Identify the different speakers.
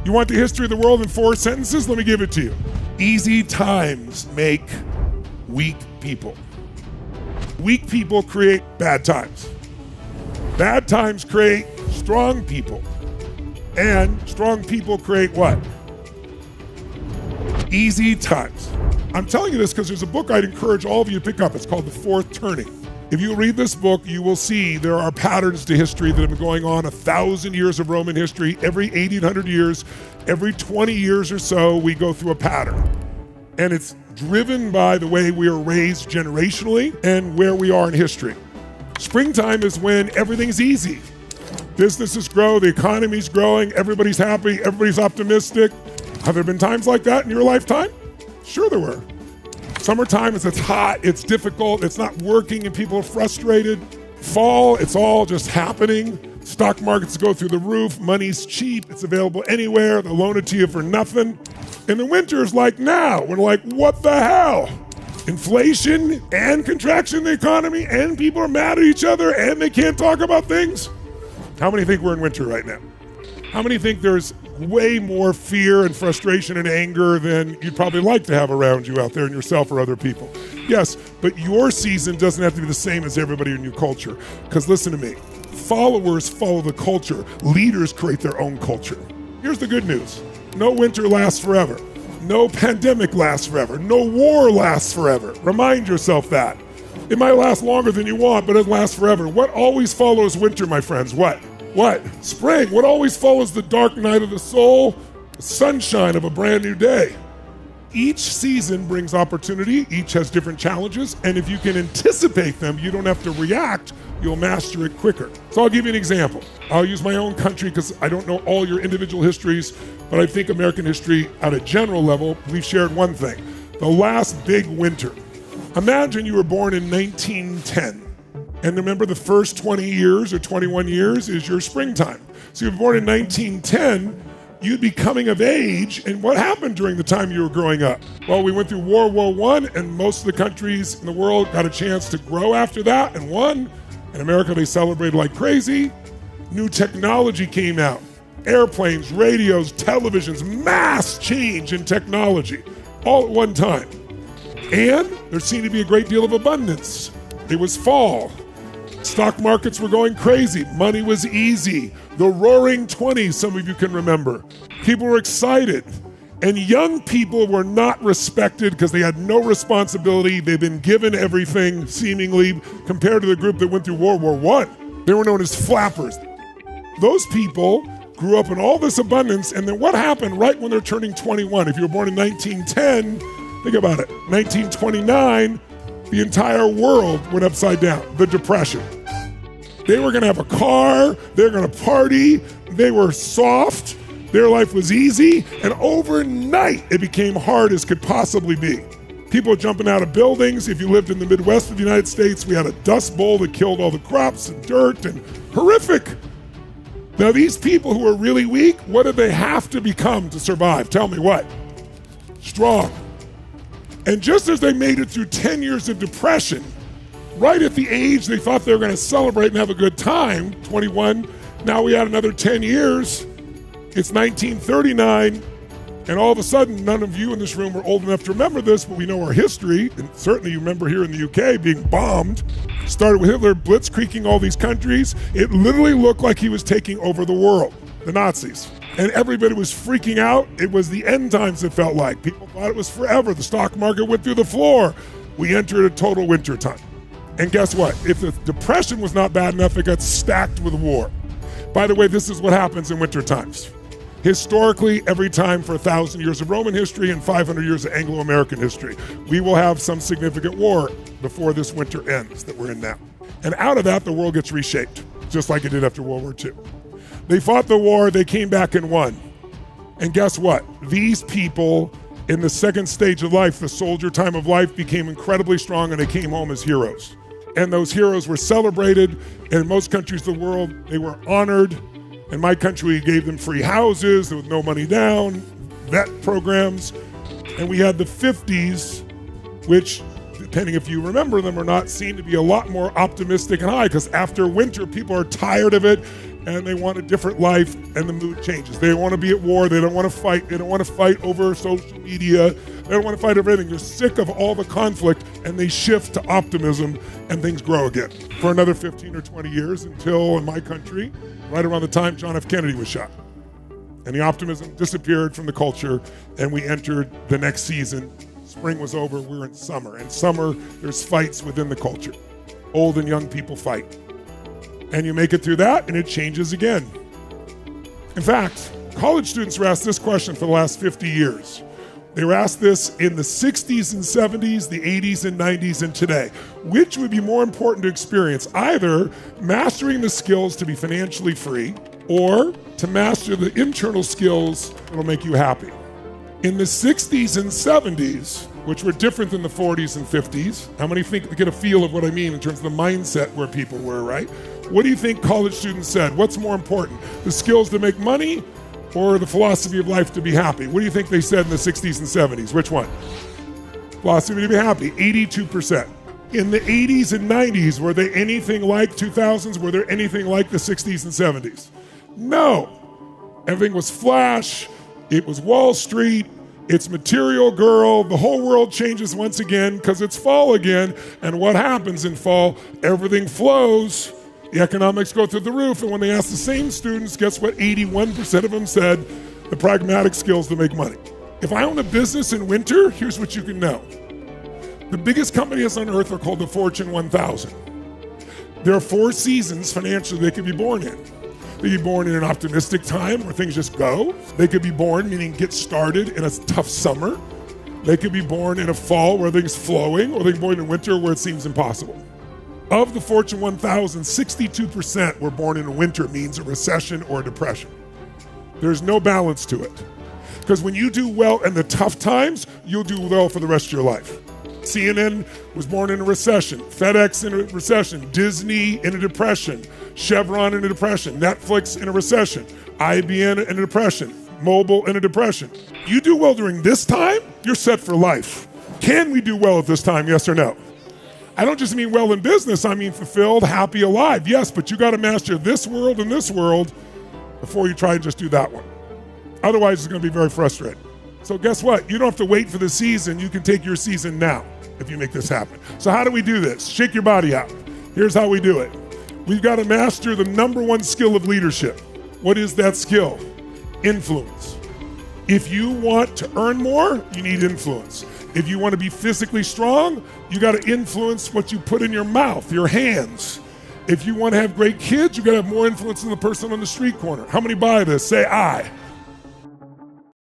Speaker 1: You want the history of the world in 4 sentences? Let me give it to you. Easy times make weak people. Weak people create bad times. Bad times create strong people. And strong people create what? Easy times. I'm telling you this because there's a book I'd encourage all of you to pick up. It's called The Fourth Turning. If you read this book, you will see there are patterns to history that have been going on 1,000 years of Roman history. Every 1,800 years, every 20 years or so, we go through a pattern. And it's driven by the way we are raised generationally and where we are in history. Springtime is when everything's easy. Businesses grow, the economy's growing, everybody's happy, everybody's optimistic. Have there been times like that in your lifetime? Sure there were. Summertime is it's hot, it's difficult, it's not working and people are frustrated. Fall, it's all just happening. Stock markets go through the roof, money's cheap, it's available anywhere, they'll loan it to you for nothing. And the winter is like now, we're like, what the hell? Inflation and contraction in the economy and people are mad at each other and they can't talk about things. How many think we're in winter right now? How many think there's way more fear and frustration and anger than you'd probably like to have around you out there in yourself or other people? Yes, but your season doesn't have to be the same as everybody in your culture. Because listen to me, followers follow the culture. Leaders create their own culture. Here's the good news. No winter lasts forever. No pandemic lasts forever. No war lasts forever. Remind yourself that. It might last longer than you want, but it lasts forever. What always follows winter, my friends? What? Spring. What always follows the dark night of the soul? The sunshine of a brand new day. Each season brings opportunity. Each has different challenges. And if you can anticipate them, you don't have to react. You'll master it quicker. So I'll give you an example. I'll use my own country because I don't know all your individual histories, but I think American history at a general level, we've shared one thing. The last big winter. Imagine you were born in 1910. And remember the first 20 years or 21 years is your springtime. So you were born in 1910, you'd be coming of age, and what happened during the time you were growing up? Well, we went through World War I, and most of the countries in the world got a chance to grow after that and won. In America, they celebrated like crazy. New technology came out. Airplanes, radios, televisions, mass change in technology, all at one time. And there seemed to be a great deal of abundance. It was fall. Stock markets were going crazy. Money was easy. The roaring 20s, some of you can remember. People were excited. And young people were not respected because they had no responsibility. They'd been given everything, seemingly, compared to the group that went through World War I. They were known as flappers. Those people grew up in all this abundance, and then what happened right when they're turning 21? If you were born in 1910, think about it, 1929, the entire world went upside down, the Depression. They were gonna have a car, they were gonna party, they were soft, their life was easy, and overnight it became hard as could possibly be. People were jumping out of buildings. If you lived in the Midwest of the United States, we had a dust bowl that killed all the crops and dirt and horrific. Now these people who are really weak, what did they have to become to survive? Tell me what? Strong. And just as they made it through 10 years of depression, right at the age they thought they were going to celebrate and have a good time, 21, now we had another 10 years, it's 1939, and all of a sudden, none of you in this room are old enough to remember this, but we know our history, and certainly you remember here in the UK being bombed. Started with Hitler blitzkrieging all these countries. It literally looked like he was taking over the world, the Nazis. And everybody was freaking out. It was the end times, it felt like. People thought it was forever. The stock market went through the floor. We entered a total winter time. And guess what? If the depression was not bad enough, it got stacked with war. By the way, this is what happens in winter times. Historically, every time for 1,000 years of Roman history and 500 years of Anglo-American history, we will have some significant war before this winter ends that we're in now. And out of that, the world gets reshaped, just like it did after World War II. They fought the war, they came back and won. And guess what? These people in the second stage of life, the soldier time of life, became incredibly strong and they came home as heroes. And those heroes were celebrated. And in most countries of the world, they were honored. In my country, we gave them free houses with no money down, vet programs. And we had the 50s, which, depending if you remember them or not, seem to be a lot more optimistic and high, because after winter, people are tired of it. and they want a different life, and the mood changes. They want to be at war. They don't want to fight. They don't want to fight over social media. They don't want to fight over everything. They're sick of all the conflict, and they shift to optimism, and things grow again for another 15 or 20 years until, in my country, right around the time John F. Kennedy was shot. And the optimism disappeared from the culture, and we entered the next season. Spring was over, we were in summer. And summer, there's fights within the culture. Old and young people fight. And you make it through that, and it changes again. In fact, college students were asked this question for the last 50 years. They were asked this in the 60s and 70s, the 80s and 90s, and today. Which would be more important to experience? Either mastering the skills to be financially free, or to master the internal skills that'll make you happy. In the 60s and 70s, which were different than the 40s and 50s, how many think get a feel of what I mean in terms of the mindset where people were, right? What do you think college students said? What's more important, the skills to make money or the philosophy of life to be happy? What do you think they said in the 60s and 70s? Which one? Philosophy to be happy, 82%. In the 80s and 90s, were they anything like 2000s? Were there anything like the 60s and 70s? No. Everything was flash. It was Wall Street. It's material girl. The whole world changes once again because it's fall again. And what happens in fall? Everything flows. The economics go through the roof. And when they ask the same students, guess what? 81% of them said the pragmatic skills to make money. If I own a business in winter, here's what you can know. The biggest companies on earth are called the Fortune 1000. There are 4 seasons financially they could be born in. They could be born in an optimistic time where things just go. They could be born, meaning get started, in a tough summer. They could be born in a fall where things flowing, or they could be born in winter where it seems impossible. Of the Fortune 1000, 62% were born in winter, means a recession or a depression. There's no balance to it. Because when you do well in the tough times, you'll do well for the rest of your life. CNN was born in a recession, FedEx in a recession, Disney in a depression, Chevron in a depression, Netflix in a recession, IBM in a depression, mobile in a depression. You do well during this time, you're set for life. Can we do well at this time, yes or no? I don't just mean well in business, I mean fulfilled, happy, alive. Yes, but you gotta master this world and this world before you try and just do that one. Otherwise, it's gonna be very frustrating. So guess what? You don't have to wait for the season. You can take your season now if you make this happen. So how do we do this? Shake your body out. Here's how we do it. We've got to master the number one skill of leadership. What is that skill? Influence. If you want to earn more, you need influence. If you want to be physically strong, you got to influence what you put in your mouth, your hands. If you want to have great kids, you got to have more influence than the person on the street corner. How many buy this? Say aye.